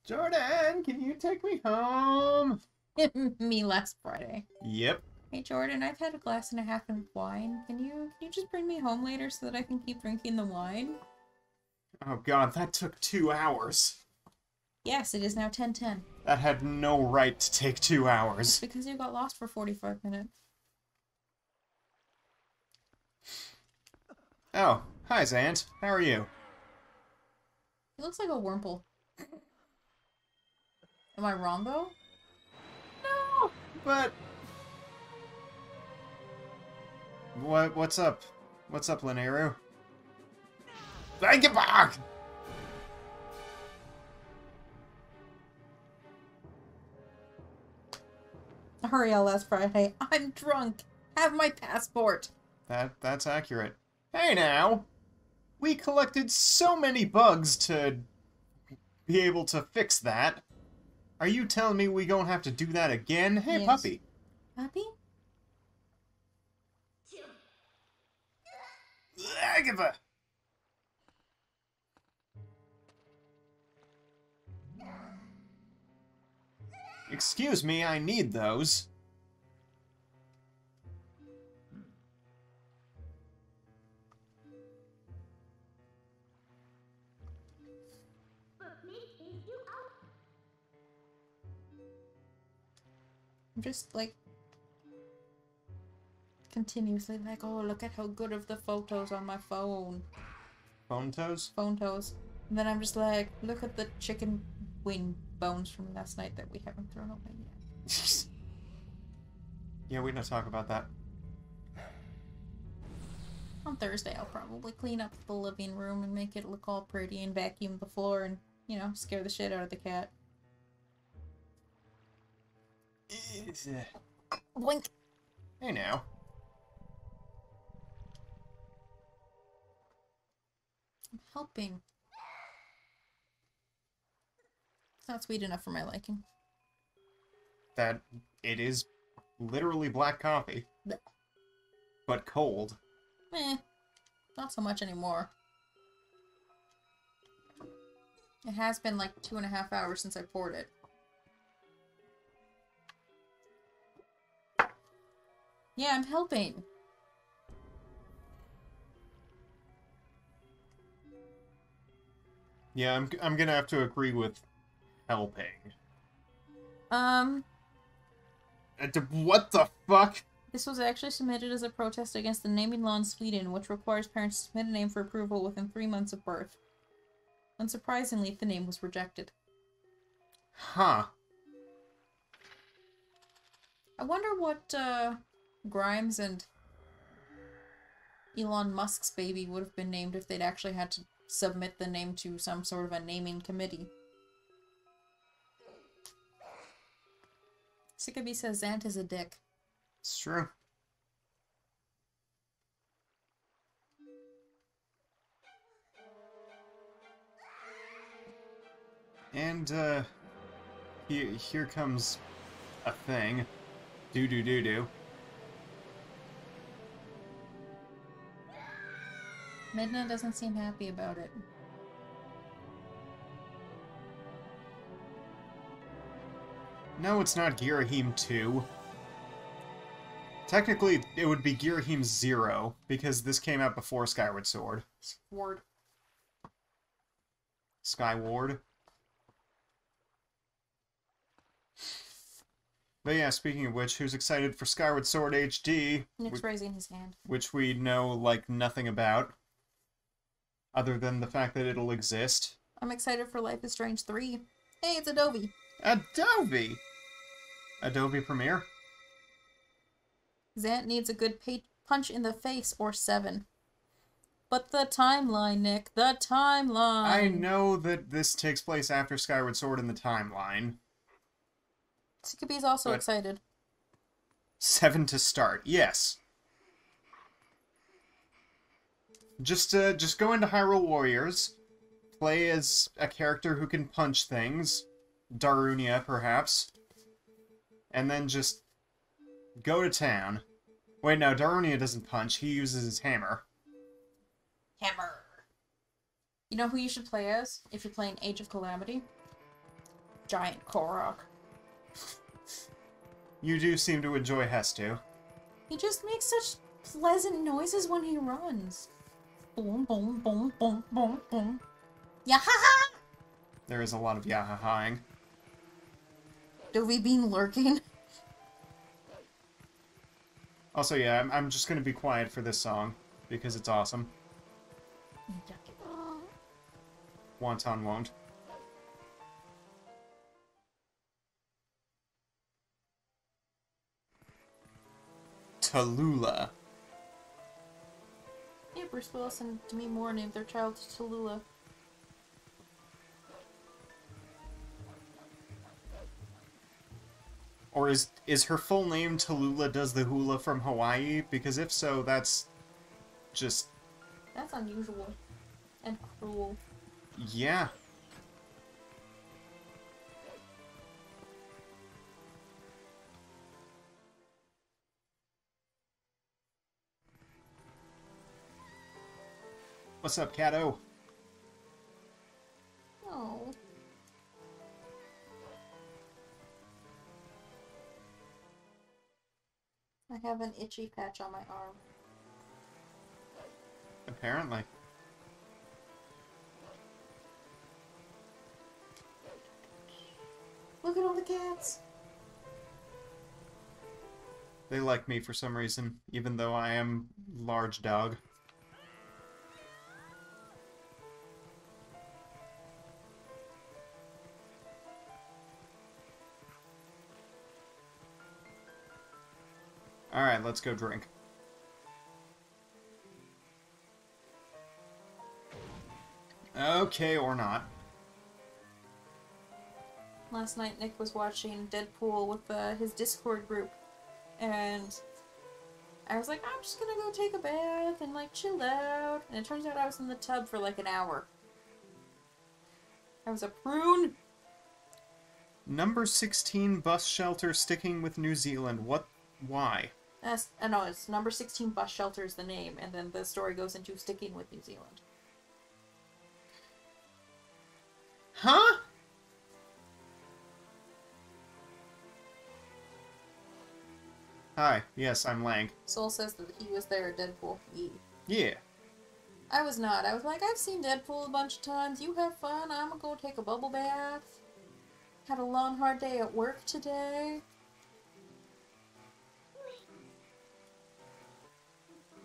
Jordan, can you take me home? Me last Friday. Yep. Hey Jordan, I've had a glass and a half of wine. Can you just bring me home later so that I can keep drinking the wine? Oh god, that took 2 hours. Yes, it is now 10:10. That had no right to take 2 It's hours. because you got lost for 45 minutes. Oh, hi Zant. How are you? He looks like a Wurmple. Am I wrong though? No, but... What's up? What's up, Lineru? Thank you, back! Hurry, last Friday. I'm drunk. Have my passport. That's accurate. Hey now! We collected so many bugs to be able to fix that. Are you telling me we gonna have to do that again? Hey, Yes. puppy. Puppy? Agatha! Excuse me, I need those. I'm just like continuously like, oh, look at how good of the photos on my phone. Phone toes? Phone toes. And then I'm just like, look at the chicken wing bones from last night that we haven't thrown away yet. Yeah, we don't talk about that. On Thursday, I'll probably clean up the living room and make it look all pretty and vacuum the floor and, you know, scare the shit out of the cat. Blink! Hey now. I'm helping. It's not sweet enough for my liking. That it is literally black coffee. Blech. But cold. Eh, not so much anymore. It has been like 2.5 hours since I poured it. Yeah, I'm helping. Yeah, I'm gonna have to agree with helping. What the fuck? This was actually submitted as a protest against the naming law in Sweden, which requires parents to submit a name for approval within 3 months of birth. Unsurprisingly, the name was rejected. Huh. I wonder what, Grimes and Elon Musk's baby would have been named if they'd actually had to submit the name to some sort of a naming committee. Sickaby says Zant is a dick. It's true. And, here comes a thing. Do. Midna doesn't seem happy about it. No, it's not Girahim 2. Technically, it would be Girahim 0, because this came out before Skyward Sword. Ward. Skyward. But yeah, speaking of which, who's excited for Skyward Sword HD? Nick's raising his hand. Which we know, like, nothing about. Other than the fact that it'll exist. I'm excited for Life is Strange 3. Hey, it's Adobe! Adobe! Adobe Premiere? Zant needs a good punch in the face or 7. But the timeline, Nick. The timeline! I know that this takes place after Skyward Sword in the timeline. Sickaby's also excited. 7 to start, yes. Just go into Hyrule Warriors, play as a character who can punch things, Darunia, perhaps, and then just go to town. Wait, no, Darunia doesn't punch, he uses his hammer. Hammer! You know who you should play as if you're playing Age of Calamity? giant Korok. You do seem to enjoy Hestu. He just makes such pleasant noises when he runs. Boom, boom, boom, boom, boom, boom. Yahaha! There is a lot of yahahaing. Dovey Bean lurking. Also, yeah, I'm just gonna be quiet for this song, because it's awesome. Wonton won't. Tallulah. Yeah, Bruce Willis and Demi Moore named their child Tallulah. Or is her full name Tallulah Does the Hula from Hawaii? Because if so, that's just... That's unusual. And cruel. Yeah. What's up, Kato? Oh. I have an itchy patch on my arm. Apparently. Look at all the cats! They like me for some reason, even though I am large dog. Alright, let's go drink. Okay, or not. Last night Nick was watching Deadpool with his Discord group, and I was like, I'm just gonna go take a bath and like chill out, and it turns out I was in the tub for like an hour. I was a prune. Number 16 bus shelter sticking with New Zealand. What? Why? No, it's number 16 bus shelter is the name, and then the story goes into sticking with New Zealand. Huh? Hi, yes, I'm Lang. Soul says that he was there at Deadpool. Yeah. I was not. I was like, I've seen Deadpool a bunch of times. You have fun. I'm gonna go take a bubble bath. Had a long, hard day at work today.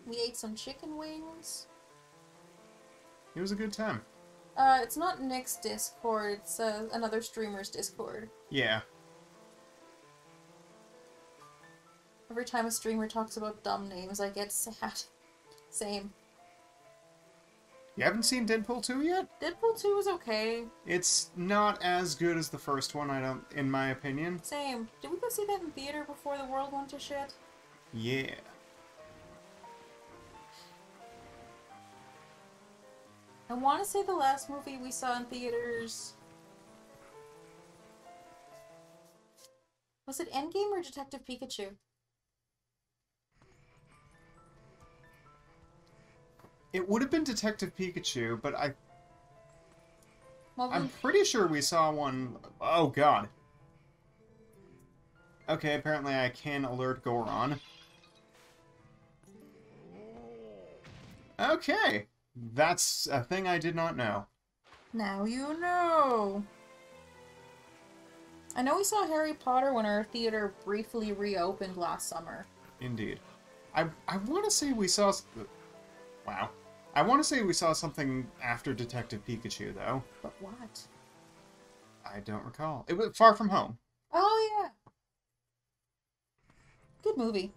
We ate some chicken wings. It was a good time. It's not Nick's Discord. It's another streamer's Discord. Yeah. Every time a streamer talks about dumb names, I get sad. Same. You haven't seen Deadpool 2 yet? Deadpool 2 is okay. It's not as good as the first one, in my opinion. Same. Did we go see that in theater before the world went to shit? Yeah. I want to say the last movie we saw in theaters... Was it Endgame or Detective Pikachu? It would have been Detective Pikachu, but Well, I'm pretty sure we saw one... Oh, God. Okay, apparently I can alert Goron. Okay. That's a thing I did not know. Now you know. I know we saw Harry Potter when our theater briefly reopened last summer. Indeed. I want to say we saw... Wow. I want to say we saw something after Detective Pikachu, though. But what? I don't recall. It was Far From Home. Oh, yeah. Good movie.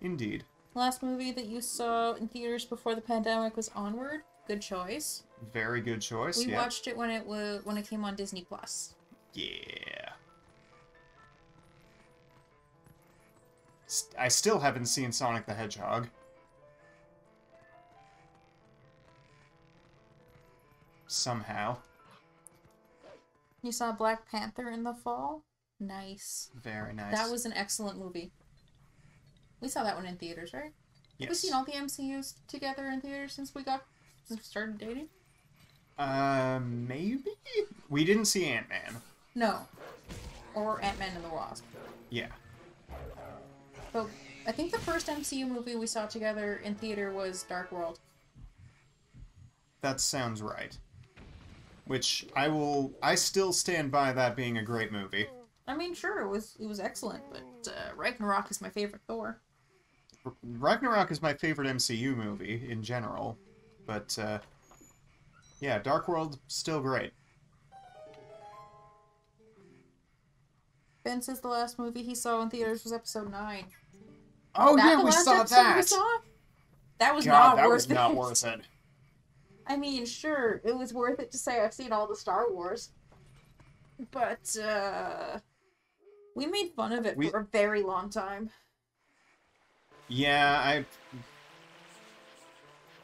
Indeed. Last movie that you saw in theaters before the pandemic was Onward. Good choice. Very good choice, We yeah. watched it when it came on Disney Plus. Yeah. I still haven't seen Sonic the Hedgehog. Somehow. You saw Black Panther in the fall? Nice. Very nice. That was an excellent movie. We saw that one in theaters, right? Yes. We've seen all the MCUs together in theaters since we started dating? Maybe? We didn't see Ant-Man. No. Or Ant-Man and the Wasp. Yeah. So, I think the first MCU movie we saw together in theater was Dark World. That sounds right. Which I still stand by that being a great movie. I mean, sure, it was excellent, but Ragnarok is my favorite Thor. Ragnarok is my favorite MCU movie in general, but yeah, Dark World still great. Ben says the last movie he saw in theaters was Episode 9. Oh yeah, we saw that. That was God, not worth it. That was not worth it. I mean, sure, it was worth it to say I've seen all the Star Wars, but we made fun of it for a very long time. Yeah,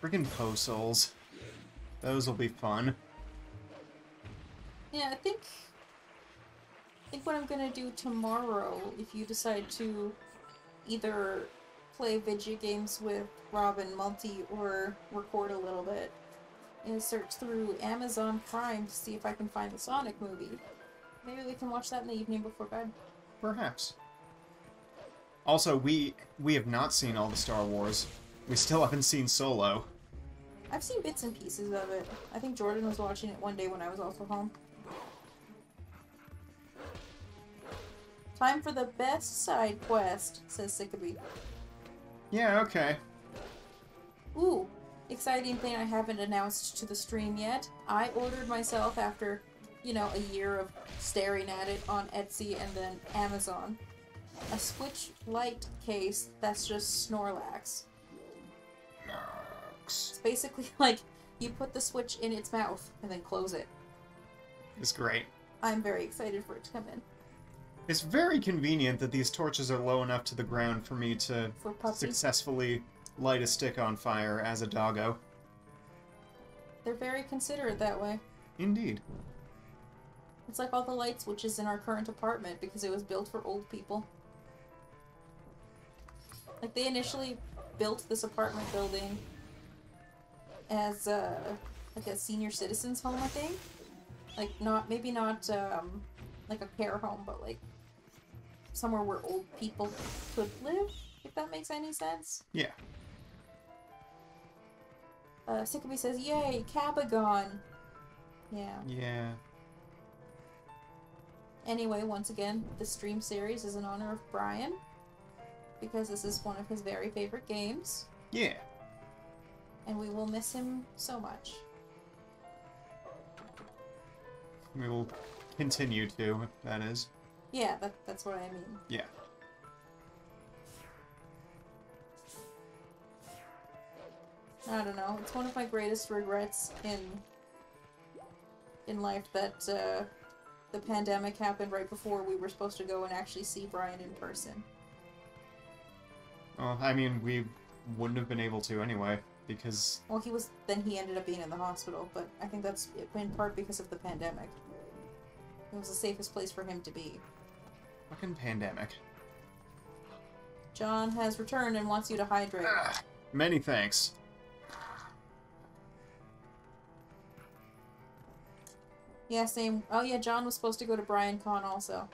friggin' Postals. Those will be fun. Yeah, I think what I'm gonna do tomorrow, if you decide to either play video games with Robin Multi or record a little bit, is search through Amazon Prime to see if I can find the Sonic movie. Maybe we can watch that in the evening before bed. Perhaps. Also, we have not seen all the Star Wars. We still haven't seen Solo. I've seen bits and pieces of it. I think Jordan was watching it one day when I was also home. Time for the best side quest, says Sickaby. Yeah, okay. Ooh, exciting thing I haven't announced to the stream yet. I ordered myself after, a year of staring at it on Etsy and then Amazon, a Switch Lite case that's just Snorlax. It's basically like you put the Switch in its mouth and then close it. It's great. I'm very excited for it to come in. It's very convenient that these torches are low enough to the ground for me to successfully light a stick on fire as a doggo. They're very considerate that way. Indeed. It's like all the light switches in our current apartment because it was built for old people. Like, they initially built this apartment building as like a senior citizens home, I think. Like, maybe not like a care home, but like somewhere where old people could live, if that makes any sense. Yeah. Sickaby says, yay, Cabagon! Yeah. Yeah. Anyway, once again, the stream series is in honor of Brian, because this is one of his very favorite games. Yeah. And we will miss him so much. We will continue to, that is. Yeah, that's what I mean. Yeah. I don't know. It's one of my greatest regrets in life that the pandemic happened right before we were supposed to go and actually see Brian in person. Well, I mean, we wouldn't have been able to anyway, because... Well, he ended up being in the hospital, but I think that's in part because of the pandemic. It was the safest place for him to be. Fucking pandemic. John has returned and wants you to hydrate. Many thanks. Yeah, same. Oh yeah, John was supposed to go to BrianCon also.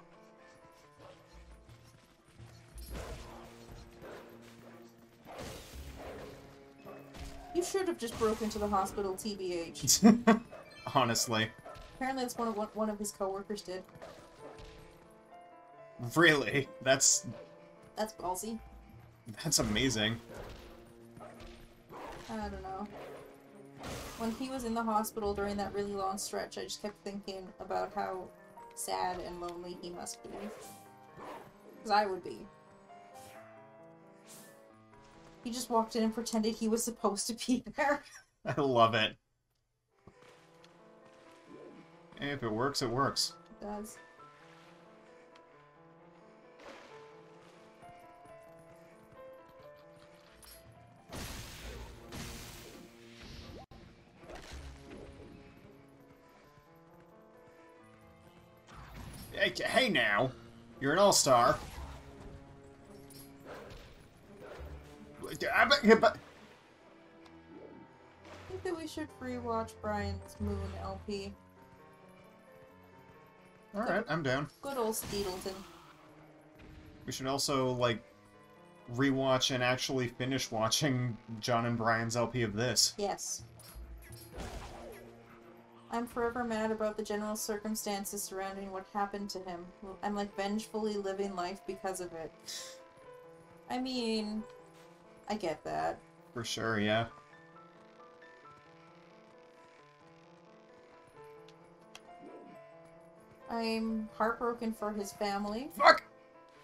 You should have just broke into the hospital, TBH. Honestly. Apparently that's what one of his coworkers did. Really? That's ballsy. That's amazing. I don't know. When he was in the hospital during that really long stretch, I just kept thinking about how sad and lonely he must be. Because I would be. He just walked in and pretended he was supposed to be there. I love it. If it works, it works. It does. Hey now, you're an all-star. I think that we should rewatch Brian's Moon LP. Alright, I'm down. Good old Steedleton. We should also, like, rewatch and actually finish watching John and Brian's LP of this. Yes. I'm forever mad about the general circumstances surrounding what happened to him. I'm like vengefully living life because of it. I mean, I get that. For sure, yeah. I'm heartbroken for his family. Fuck!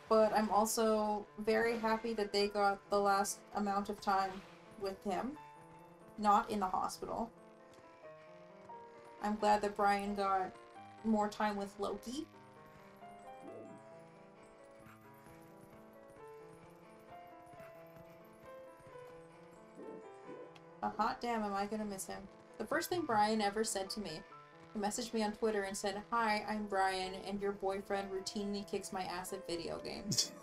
But I'm also very happy that they got the last amount of time with him. Not in the hospital. I'm glad that Brian got more time with Loki. A hot damn am I gonna miss him. The first thing Brian ever said to me, he messaged me on Twitter and said, "Hi, I'm Brian, and your boyfriend routinely kicks my ass at video games."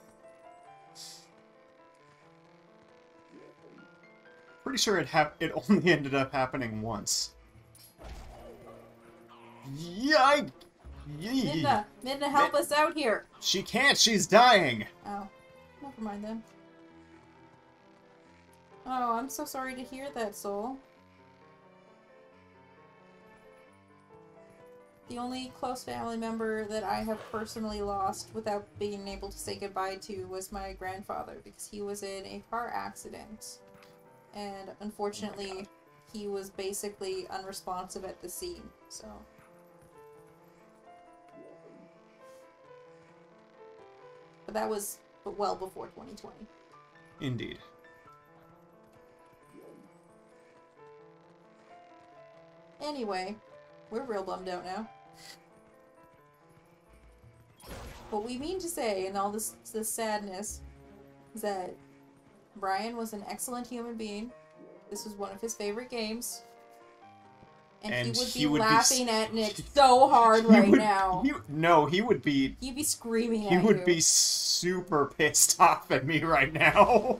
Pretty sure it only ended up happening once. Yikes! Midna, help us out here! She can't, she's dying! Oh, never mind then. Oh, I'm so sorry to hear that, Soul. The only close family member that I have personally lost without being able to say goodbye to was my grandfather, because he was in a car accident. And unfortunately, he was basically unresponsive at the scene, so... But that was well before 2020. Indeed. Anyway, we're real bummed out now. What we mean to say in all this sadness is that Brian was an excellent human being. This was one of his favorite games. And he would be laughing at Nick so hard right now. He would be... He'd be screaming at you. you. He would be super pissed off at me right now.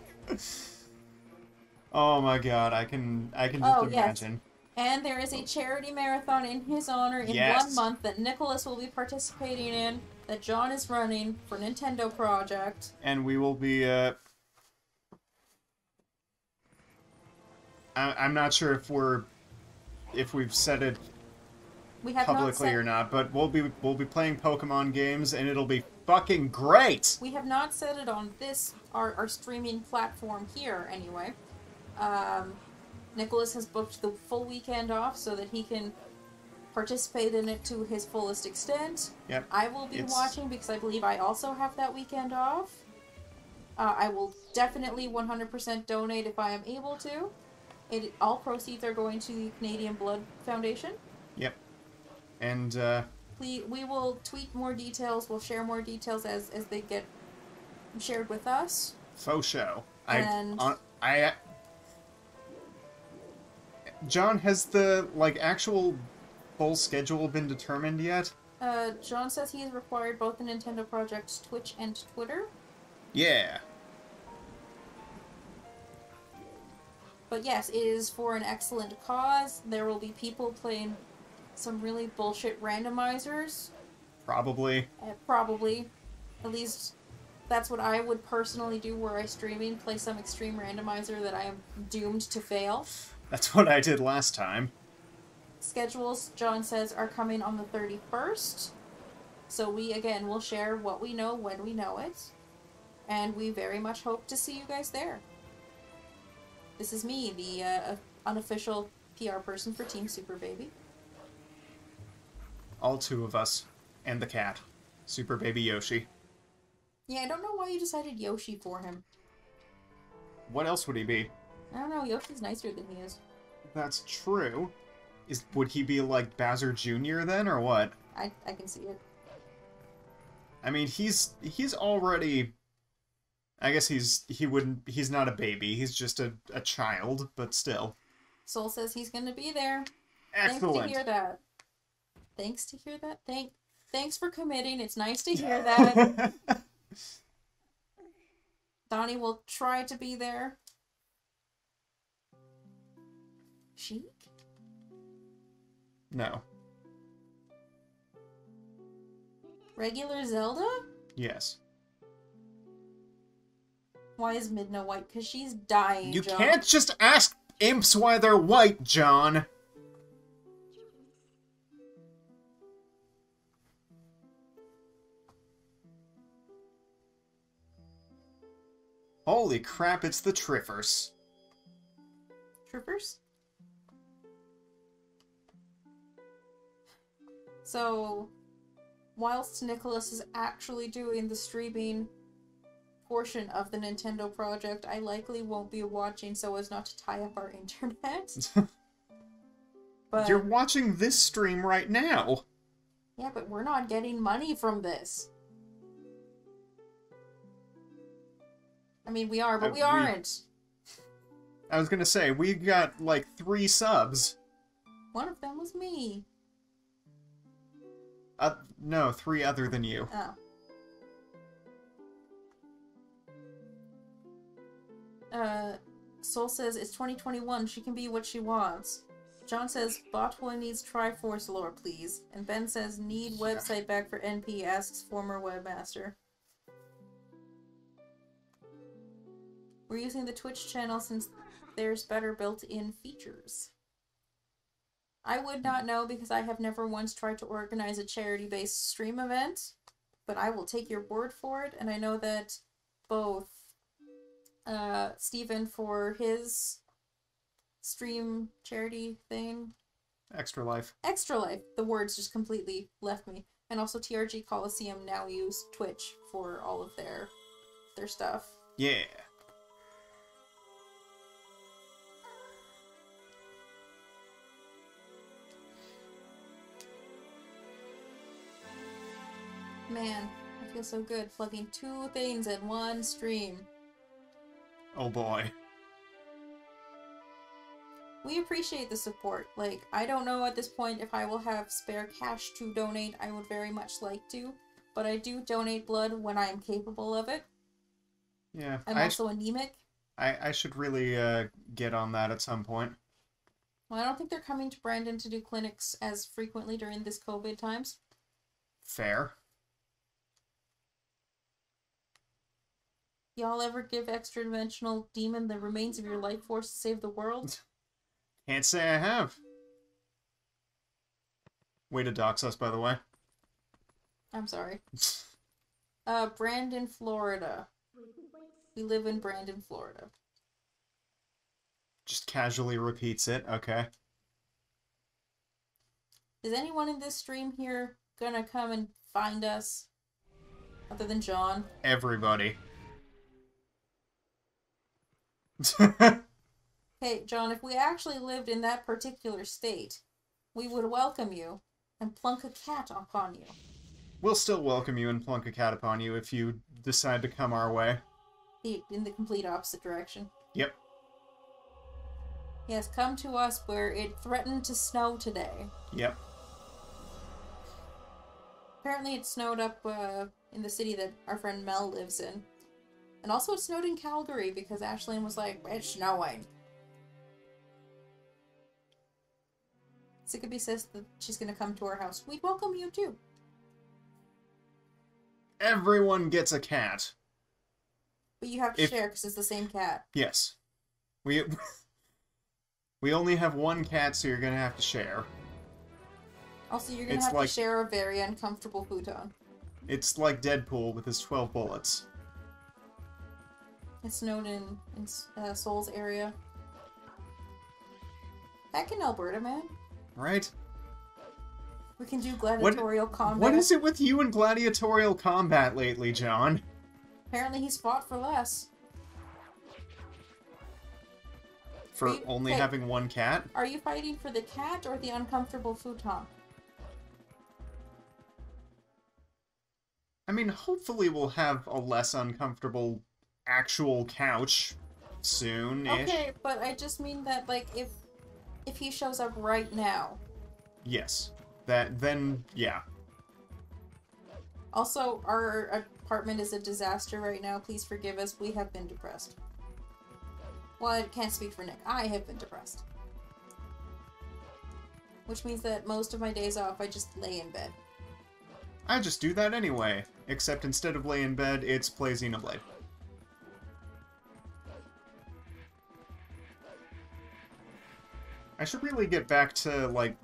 Oh my god, I can just imagine. Yes. And there is a charity marathon in his honor in 1 month that Nicholas will be participating in, that John is running for Nintendo Project. And we will be, I'm not sure if we've said it publicly or not, but we'll be playing Pokemon games, and it'll be fucking great! We have not said it on this, our streaming platform here, anyway. Nicholas has booked the full weekend off so that he can participate in it to his fullest extent. Yep. I will be watching because I believe I also have that weekend off. I will definitely 100% donate if I am able to. All proceeds are going to the Canadian Blood Foundation. Yep. And, we will tweet more details, we'll share more details as they get shared with us. Faux show. And... John, has the, actual full schedule been determined yet? John says he has required both the Nintendo Project's Twitch and Twitter. Yeah. But yes, it is for an excellent cause. There will be people playing some really bullshit randomizers. Probably. Probably. At least that's what I would personally do were I streaming, play some extreme randomizer that I am doomed to fail. That's what I did last time. Schedules, John says, are coming on the 31st. So we, again, will share what we know when we know it. And we very much hope to see you guys there. This is me, the unofficial PR person for Team Super Baby. All two of us. And the cat. Super Baby Yoshi. Yeah, I don't know why you decided Yoshi for him. What else would he be? I don't know, Yoshi's nicer than he is. That's true. Would he be like Bowser Jr. then, or what? I can see it. I mean, he's already... I guess he's not a baby, he's just a child, but still. Soul says he's gonna be there. Excellent. Thanks to hear that. Thanks to hear that? Thanks for committing, it's nice to hear that. Donnie will try to be there. Sheik? No. Regular Zelda? Yes. Why is Midna white? Because she's dying, You John. can't just ask imps why they're white, John! Holy crap, it's the Triffers. Troopers? So, whilst Nicholas is actually doing the streaming portion of the Nintendo project, I likely won't be watching so as not to tie up our internet. But You're watching this stream right now. yeah, but we're not getting money from this. I mean, we are, but we aren't. I was gonna say, we got like 3 subs. One of them was me. No, 3 other than you. Oh. Soul says it's 2021. She can be what she wants. John says Botwa needs Triforce lore, please. And Ben says need website back for NP. Asks former webmaster. We're using the Twitch channel since there's better built-in features. I would not know because I have never once tried to organize a charity-based stream event, but I will take your word for it, and I know that both Steven for his stream charity thing. Extra Life. Extra Life. The words just completely left me. And also TRG Coliseum now use Twitch for all of their stuff. Yeah. Man, I feel so good plugging 2 things in one stream. Oh boy. We appreciate the support. Like, I don't know at this point if I will have spare cash to donate. I would very much like to. But I do donate blood when I am capable of it. Yeah. I'm also anemic. I should really get on that at some point. Well, I don't think they're coming to Brandon to do clinics as frequently during this COVID times. Fair. Y'all ever give extra-dimensional demon the remains of your life force to save the world? Can't say I have. Way to dox us, by the way. I'm sorry. Brandon, Florida. We live in Brandon, Florida. Just casually repeats it, okay. Is anyone in this stream here gonna come and find us? Other than John? Everybody. Hey, John, if we actually lived in that particular state, we would welcome you and plunk a cat upon you. We'll still welcome you and plunk a cat upon you if you decide to come our way. In the complete opposite direction. Yep. Yes, come to us where it threatened to snow today. Yep. Apparently it snowed up in the city that our friend Mel lives in. And also it snowed in Calgary because Ashlyn was like, it's snowing. Sickaby says that she's gonna come to our house. We'd welcome you too. Everyone gets a cat. But you have to share because it's the same cat. Yes. We only have one cat, so you're gonna have to share. Also, you're gonna have to share a very uncomfortable futon. It's like Deadpool with his 12 bullets. It snowed in Seoul's area. Back in Alberta, man. Right? We can do gladiatorial combat. What is it with you and gladiatorial combat lately, John? Apparently he's fought for less. For only having one cat? Are you fighting for the cat or the uncomfortable futon? I mean, hopefully we'll have a less uncomfortable actual couch soon-ish. Okay, but I just mean that, like, if he shows up right now. Yes. Then, yeah. Also, our apartment is a disaster right now. Please forgive us. We have been depressed. Well, I can't speak for Nick. I have been depressed. Which means that most of my days off, I just lay in bed. I just do that anyway. Except instead of lay in bed, it's play Xenoblade. I should really get back to, like,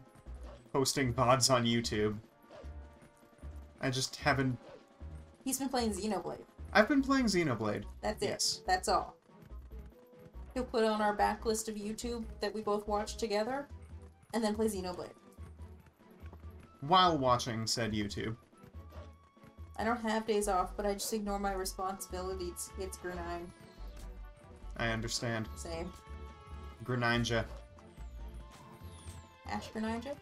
posting VODs on YouTube. I just haven't... He's been playing Xenoblade. I've been playing Xenoblade. That's it. Yes. That's all. He'll put on our backlist of YouTube that we both watch together, and then play Xenoblade. While watching said YouTube. I don't have days off, but I just ignore my responsibilities. It's Grunine. I understand. Same. Greninja. Ash Greninja?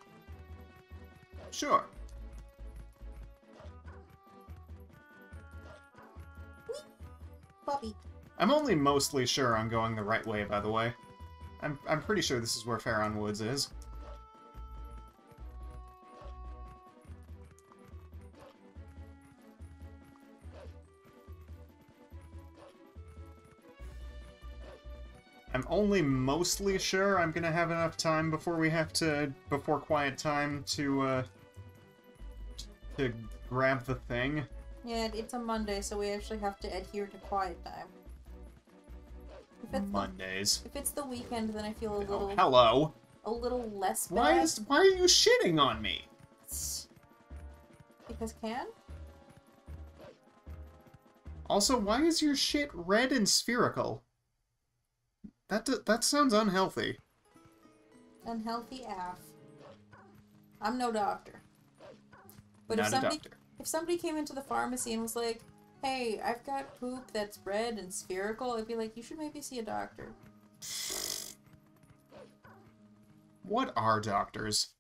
Sure. Puppy. I'm only mostly sure I'm going the right way, by the way. I'm pretty sure this is where Faron Woods is. I'm only mostly sure I'm gonna have enough time before we have to... before quiet time to grab the thing. Yeah, it's a Monday, so we actually have to adhere to quiet time. Mondays. If it's the weekend, then I feel a little... Oh, hello! A little less bad. Why are you shitting on me? Because can? Also, why is your shit red and spherical? That sounds unhealthy. Unhealthy AF. I'm no doctor. But Not a doctor. If somebody came into the pharmacy and was like, hey, I've got poop that's red and spherical, I'd be like, you should maybe see a doctor. What are doctors?